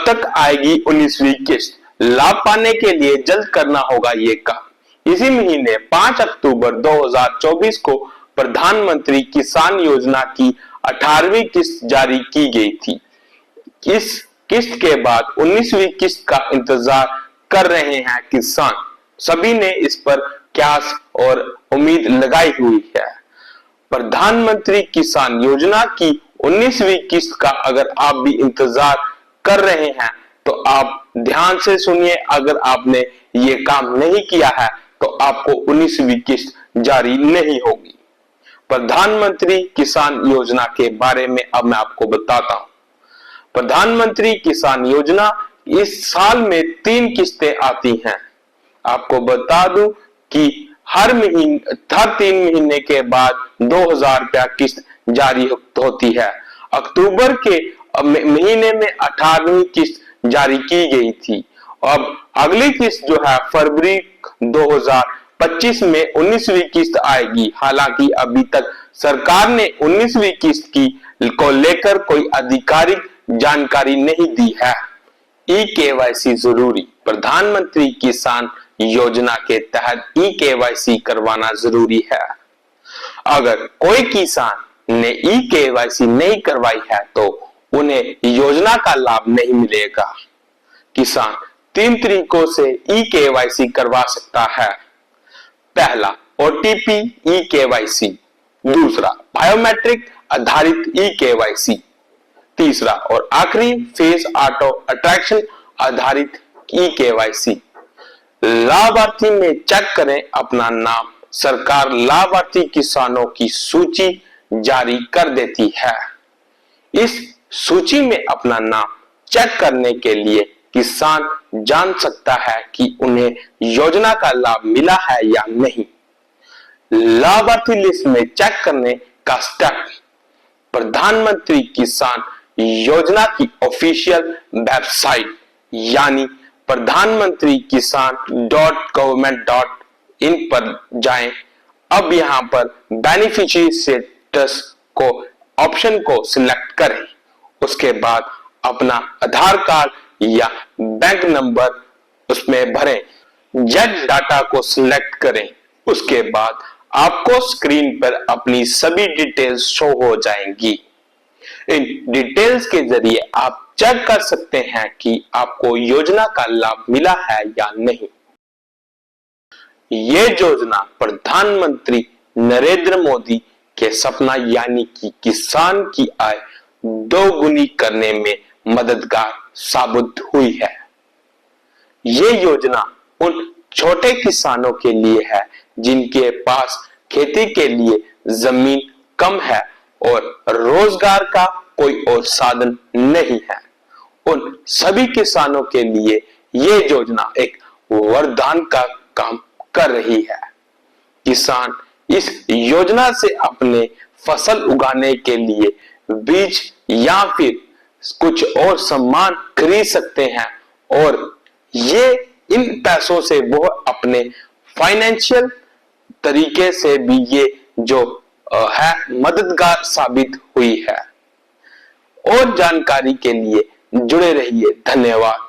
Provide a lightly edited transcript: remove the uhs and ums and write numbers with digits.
तक आएगी 19वीं किस्त? लाभ पाने के लिए जल्द करना होगा ये काम। इसी महीने 5 अक्टूबर 2024 को प्रधानमंत्री किसान योजना की 18वीं किस्त जारी की गई थी। इस किस्त के बाद 19वीं किस्त का इंतजार कर रहे हैं किसान। सभी ने इस पर क्यास और उम्मीद लगाई हुई है। प्रधानमंत्री किसान योजना की 19वीं किस्त का अगर आप भी इंतजार कर रहे हैं तो आप ध्यान से सुनिए। अगर आपने ये काम नहीं किया है तो आपको 19वीं किस्त जारी नहीं होगी। प्रधानमंत्री किसान योजना के बारे में अब मैं आपको बताता हूं। प्रधानमंत्री किसान योजना इस साल में 3 किस्तें आती हैं। आपको बता दूं कि हर 3 महीने के बाद 2000 रुपया किस्त जारी होती है। अक्टूबर के महीने में 18वीं किस्त जारी की गई थी। अब अगली किस्त जो है फरवरी 2025 में 19वीं किस्त आएगी। हालांकि अभी तक सरकार ने 19वीं किस्त को लेकर कोई आधिकारिक जानकारी नहीं दी है। ई-केवाईसी जरूरी। प्रधानमंत्री किसान योजना के तहत ई-केवाईसी करवाना जरूरी है। अगर कोई किसान ने ई-केवाईसी नहीं करवाई है तो उन्हें योजना का लाभ नहीं मिलेगा। किसान 3 तरीकों से ई-केवाईसी करवा सकता है। पहला, ओटीपी ई-केवाईसी। दूसरा, बायोमेट्रिक आधारित ई-केवाईसी। तीसरा और आखिरी, फेस ऑटो अट्रैक्शन आधारित ई-केवाईसी। लाभार्थी में चेक करें अपना नाम। सरकार लाभार्थी किसानों की सूची जारी कर देती है। इस सूची में अपना नाम चेक करने के लिए किसान जान सकता है कि उन्हें योजना का लाभ मिला है या नहीं। लाभार्थी लिस्ट में चेक करने का स्टेप। प्रधानमंत्री किसान योजना की ऑफिशियल वेबसाइट यानी प्रधानमंत्री किसान.gov.in पर जाएं। अब यहां पर बेनिफिशियरी स्टेटस को ऑप्शन को सिलेक्ट करें। उसके बाद अपना आधार कार्ड या बैंक नंबर उसमें भरें। जेट डाटा को सिलेक्ट करें। उसके बाद आपको स्क्रीन पर अपनी सभी डिटेल्स शो हो जाएंगी। इन डिटेल्स के जरिए आप चेक कर सकते हैं कि आपको योजना का लाभ मिला है या नहीं। ये योजना प्रधानमंत्री नरेंद्र मोदी के सपना यानी कि किसान की आय दोगुनी करने में मददगार साबित हुई है। ये योजना उन छोटे किसानों के लिए है जिनके पास खेती के लिए जमीन कम है और रोजगार का कोई और साधन नहीं है। उन सभी किसानों के लिए ये योजना एक वरदान का काम कर रही है। किसान इस योजना से अपने फसल उगाने के लिए बीज या फिर कुछ और सामान खरीद सकते हैं और ये इन पैसों से वो अपने फाइनेंशियल तरीके से भी ये जो है मददगार साबित हुई है। और जानकारी के लिए जुड़े रहिए। धन्यवाद।